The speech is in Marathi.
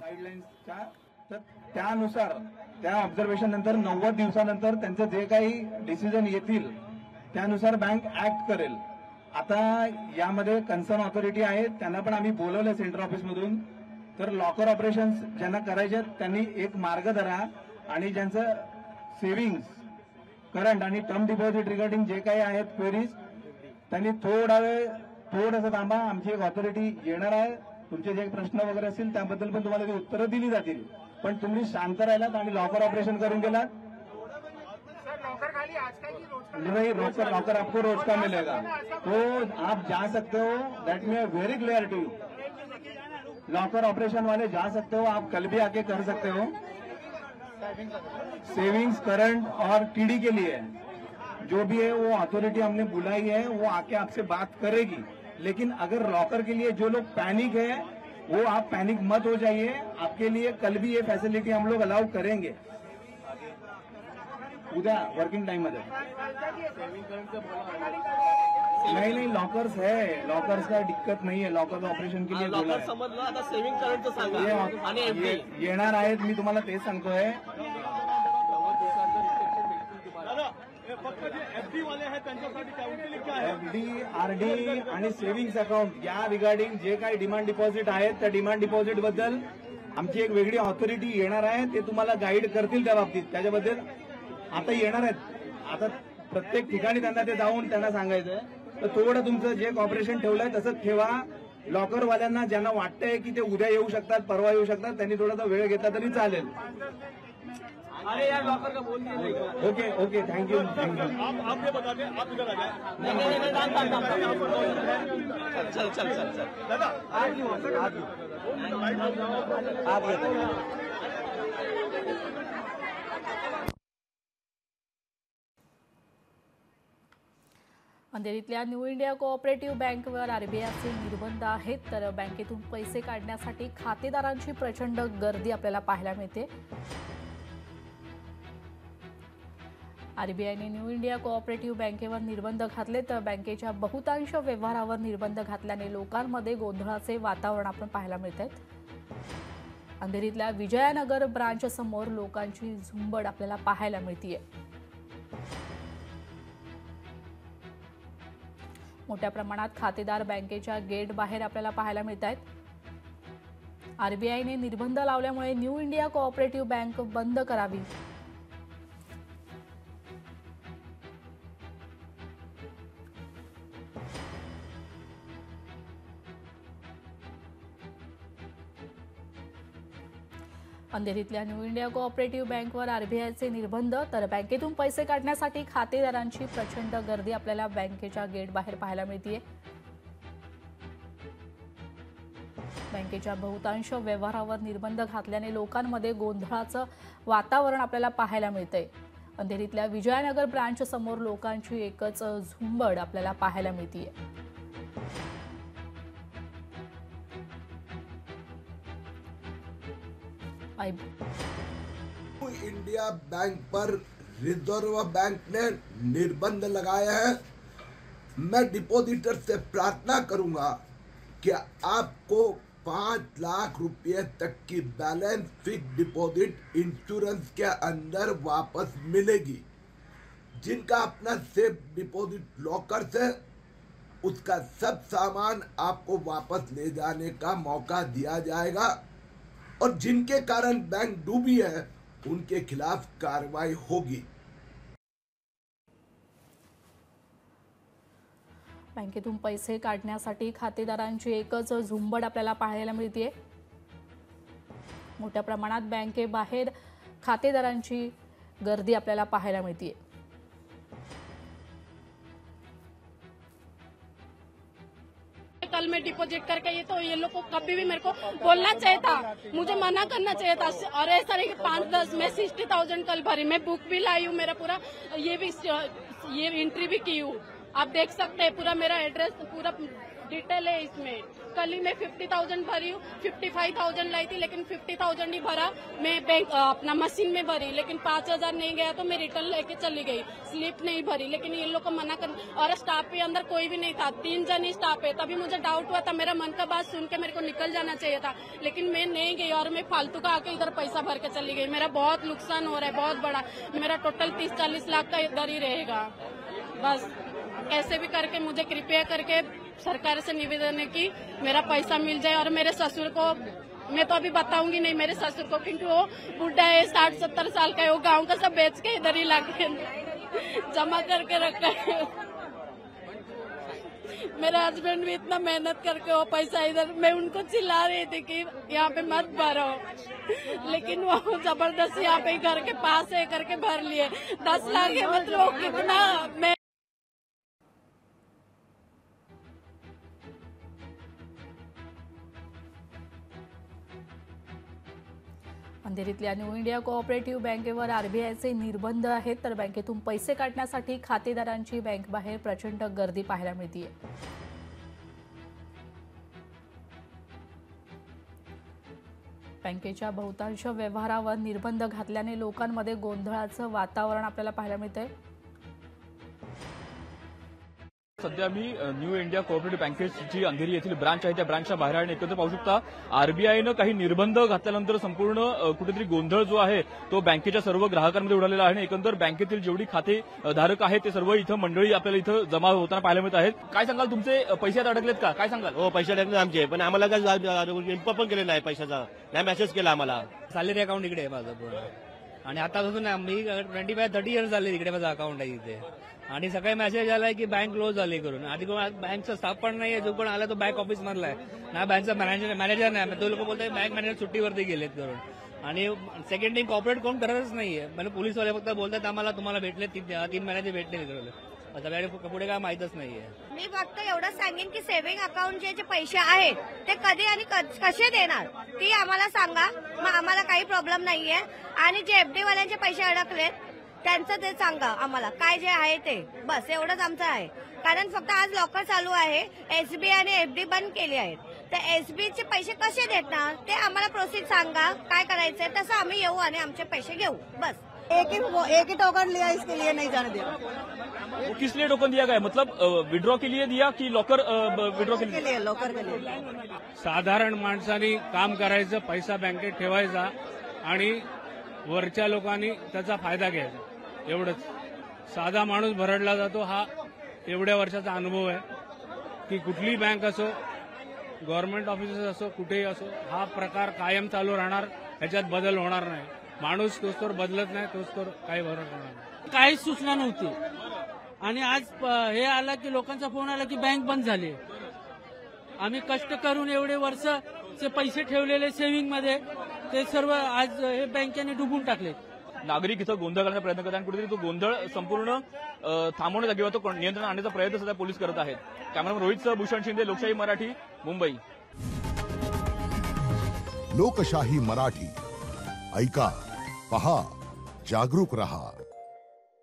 गाईडलाईन्सच्या, तर त्यानुसार त्या ऑब्झर्वेशन नंतर 90 दिवसानंतर त्यांचं जे काही डिसिजन येतील त्यानुसार बँक ऍक्ट करेल. आता यामध्ये कन्सर्न ऑथॉरिटी आहेत, त्यांना पण आम्ही बोलवलं सेंट्रल ऑफिसमधून. तर लॉकर ऑपरेशन्स ज्यांना करायचे त्यांनी एक मार्ग धरा आणि ज्यांचं सेव्हिंग्स, करंट आणि टर्म डिपॉझिट रिगार्डिंग जे काही आहेत क्वेरीज, त्यांनी थोडंसं थांबा. आमची एक ऑथॉरिटी येणार आहे, तुमचे जे प्रश्न वगैरे असतील त्याबद्दल पण तुम्हाला ती उत्तरं दिली जातील. पण तुम्ही शांत राहिलात आणि लॉकर ऑपरेशन करून गेलात. नहीं, लॉकर आपको रोज का मिलेगा, तो आप जा सकते हो. That me very clear to you. Locker operation वाले जा सकते हो, आप कल भी आके कर सकते हो. सेविंग्स, करंट और टीडी के लिए जो भी है वो अथॉरिटी हमने बुलाई है, वो आके आपसे बात करेगी. लेकिन अगर लॉकर के लिए जो लोग पैनिक है वो आप पैनिक मत हो जाइए. आपके लिए कल भी ये फैसिलिटी हम लोग अलाउ करेंगे उद्या वर्किंग टाइम मध्ये. नहीं, लॉकर्स है, लॉकर्स का दिक्कत नहीं है. लॉकर ऑपरेशन के लिए बोला समजलं. आता सेव्हिंग करंटचं सांगा आणि एफडी येणार आहेत. मी तुम्हाला तेच सांगतोय. एफडी वाले आहेत त्यांच्यासाठी काउन्सिलिंग काय आहे? एफडी, आरडी आणि सेव्हिंग्स अकाउंट या रिगार्डिंग जे काही डिमांड डिपॉझिट आहेत त्या डिमांड डिपॉझिट बद्दल आमची एक वेगळी ऑथॉरिटी येणार आहे. ते तुम्हाला गाईड करतील त्या बाबतीत. त्याच्याबद्दल आता येणार आहेत. आता प्रत्येक ठिकाणी त्यांना ते जाऊन त्यांना सांगायचंय. तर थोडं तुमचं जे कॉपरेशन ठेवलंय तसंच ठेवा. लॉकरवाल्यांना ज्यांना वाटतंय की ते उद्या येऊ शकतात, परवा येऊ शकतात, त्यांनी थोडासा वेळ घेतला तरी चालेल. अरे यार लॉकर का बोल दिया. Okay, thank you. आप ये बता दें, आप इधर आ जाए. नहीं, चल दादा अंधेरीतल्या न्यू इंडिया कोऑपरेटिव्ह बँकवर आरबीआयचे निर्बंध आहेत. तर बँकेतून पैसे काढण्यासाठी खातेदारांची प्रचंड गर्दी आपल्याला पाहायला मिळते. आरबीआयने न्यू इंडिया कोऑपरेटिव्ह बँकेवर निर्बंध घातले, तर बँकेच्या बहुतांश व्यवहारावर निर्बंध घातल्याने लोकांमध्ये गोंधळाचे वातावरण आपण पाहायला मिळत आहे. अंधेरीतल्या विजयानगर ब्रांच समोर लोकांची झुंबड आपल्याला पाहायला मिळतीये. मोठ्या प्रमाणात खातेदार बँकेच्या गेट बाहेर आपल्याला पाहायला मिळत आहेत. आरबीआयने निर्बंध लावल्यामुळे न्यू इंडिया कोऑपरेटिव्ह बँक बंद करावी अंधेरीतल्या न्यू इंडिया कोऑपरेटिव्ह बँकवर आरबीआयचे निर्बंध, तर बँकेतून पैसे काढण्यासाठी खातेदारांची प्रचंड गर्दी आपल्याला बँकेच्या गेट बाहेर पाहायला मिळते. बँकेच्या बहुतांश व्यवहारावर निर्बंध घातल्याने लोकांमध्ये गोंधळाचं वातावरण आपल्याला पाहायला मिळतंय. अंधेरीतल्या विजयानगर ब्रांच समोर लोकांची एकच झुंबड आपल्याला पाहायला मिळते. इंडिया बैंक पर रिजर्व बैंक ने निर्बंध लगाया है. मैं डिपॉजिटर से प्रार्थना करूंगा कि आपको 5 लाख रुपए तक की बैलेंस फिक्स डिपॉजिट इंश्योरेंस के अंदर वापस मिलेगी. जिनका अपना सेफ डिपॉजिट लॉकर से उसका सब सामान आपको वापस ले जाने का मौका दिया जाएगा और जिनके कारण बैंक डूबी है उनके खिलाफ कार्रवाई होगी. बँकेतून पैसे काढण्यासाठी खातेदारांची एकच झुंबड आपल्याला पाहायला मिळते. मोठ्या प्रमाणात बँकेबाहेर खातेदारांची गर्दी आपल्याला पाहायला मिळते. कल मैं डिपॉजिट करके ये लोग को कभी भी मेरे को बोलना चाहिए था, मुझे मना करना चाहिए था. और ऐसा नहीं कि 5-10 मैं 60,000 कल भरी. मैं बुक भी लाई हूँ, मेरा पूरा ये एंट्री भी की हूँ. आप देख सकते हैं पूरा मेरा एड्रेस पूरा डिटेल है इसमें. कल ही मैं 50,000 भरी हूँ, 55,000 लाई थी, लेकिन 50,000 ही भरा मैं बैंक अपना मशीन में भरी, लेकिन 5,000 नहीं गया तो मैं रिटर्न लेके चली गई, स्लिप नहीं भरी। लेकिन ये लोग को मना कर, और स्टाफ के अंदर कोई भी नहीं था, 3 जन ही स्टाफ है। तभी मुझे डाउट हुआ था, मेरा मन का बात सुन के मेरे को निकल जाना चाहिए था, लेकिन मैं नहीं गई और मैं फालतू का आके इधर पैसा भर के चली गई। मेरा बहुत नुकसान हो रहा है, बहुत बड़ा। मेरा टोटल 30-40 लाख का इधर ही रहेगा। बस कैसे भी करके मुझे कृपया करके सरकार से निवेदन है कि मेरा पैसा मिल जाए। और मेरे ससुर को मैं तो अभी बताऊंगी नहीं, मेरे ससुर को, क्योंकि वो बुढ़ा है, 60-70 साल का है। वो गांव का सब बेच के इधर ही लाके जमा करके रखा है। मेरे हस्बैंड भी इतना मेहनत करके वो पैसा इधर, मैं उनको चिल्ला रही थी कि यहाँ पे मत भरो, लेकिन वो जबरदस्ती यहाँ पे घर के पास है करके भर लिए। 10 लाख है, मतलब कितना। मैं अंधेरीतल्या न्यू इंडिया कोऑपरेटिव्ह बँकेवर आरबीआयचे निर्बंध आहेत, तर बँकेतून पैसे काढण्यासाठी खातेदारांची बँक बाहेर प्रचंड गर्दी पाहायला मिळते। बँकेच्या बहुतांश व्यवहारावर निर्बंध घातल्याने लोकांमध्ये गोंधळाचं वातावरण आपल्याला पाहायला मिळतंय। सध्या मी न्यू इंडिया कोऑपरेटिव्ह बँकेची अंधेरी येथील ब्रांच आहे, त्या ब्रांचच्या बाहेर आणि एकत्र पाहू शकता आरबीआयनं काही निर्बंध घातल्यानंतर संपूर्ण कुठेतरी गोंधळ जो आहे तो बँकेच्या सर्व ग्राहकांमध्ये उडालेला आहे आणि एकंदर बँकेतील जेवढी खाते धारक आहेत ते सर्व इथं मंडळी आपल्याला इथं जमा होताना पाहायला मिळत आहेत। काय सांगाल, तुमचे पैसे आता अडकलेत का? काय सांगाल? हो, पैसे अडकले आमचे, पण आम्हाला काय इन्फॉर्म पण केले नाही, पैशाचा नाही मेसेज केला आम्हाला। सॅलरी अकाउंट इकडे आहे माझं पूर्ण, आणि आतापासून मी 25-30 इयर्स झाले इकडे माझं अकाउंट आहे इथे, आणि सकाळी मेसेज आलाय की बँक क्लोज झाली करून। आधी बँकचा स्टाफ पण नाहीये, जो पण आला तो बँक ऑफिस मधला आहे ना, बँकचा मॅनेजर नाही, तो लोक बोलतात बँक मॅनेजर सुट्टीवरती गेलेत करून। आणि सेकंड टाइम कॉपरेट कोण करतच नाहीये, म्हणजे पोलीसवाले फक्त बोलतात आम्हाला तुम्हाला भेटले 3 महिन्याचे भेटले करून, आता पुढे काय माहितच नाहीये। मी फक्त एवढं सांगेन की सेव्हिंग अकाउंटचे जे पैसे आहेत ते कधी आणि कसे देणार ती आम्हाला सांगा, मग आम्हाला काही प्रॉब्लेम नाहीये। आणि जे एफडी वाल्यांचे पैसे अडकलेत त्यांचं ते सांगा आम्हाला, काय जे आहे ते, बस एवढंच आमचं आहे। कारण फक्त आज लॉकर चालू आहे, एसबी आणि एफडी बंद केली आहेत, तर एसबीचे पैसे कसे देणार ते आम्हाला प्रोसेस सांगा, काय करायचंय तसं आम्ही येऊ आणि आमचे पैसे घेऊ, बस। एक ही टोकन लिया, इसके लिए नहीं जाने दिया। वो किस लिए टोकन दिया गया, मतलब विड्रॉ के लिए दिया की लॉकर विड्रॉ के लिए? लॉकर के लिए। साधारण माणसांनी काम करायचं, पैसा बँकेत ठेवायचा आणि वरच्या लोकांनी त्याचा फायदा घ्यायचा, एवढंच। साधा माणूस भरडला जातो, हा एवढ्या वर्षाचा अनुभव आहे की कुठली बँक असो, गव्हर्नमेंट ऑफिसेस असो, कुठेही असो, हा प्रकार कायम चालू राहणार, ह्याच्यात बदल होणार नाही। माणूस तोच बदलत नाही, तोच काही फरक होणार नाही। काहीच सूचना नव्हती, आणि आज हे आलं की लोकांचा फोन आला की बँक बंद झाली। आम्ही कष्ट करून एवढे वर्षचे पैसे ठेवलेले सेव्हिंग मध्ये ते सर्व आज हे बँकेने डुबून टाकले। नागरिक इथं गोंधळ करण्याचा प्रयत्न करतात आणि कुठेतरी तो गोंधळ संपूर्ण थांबवण्याचा किंवा तो नियंत्रण आणण्याचा प्रयत्न सध्या पोलीस करत आहेत। कॅमेरामन रोहितसह भूषण शिंदे, लोकशाही मराठी, मुंबई। लोकशाही मराठी, ऐका, पहा, जागरूक रहा।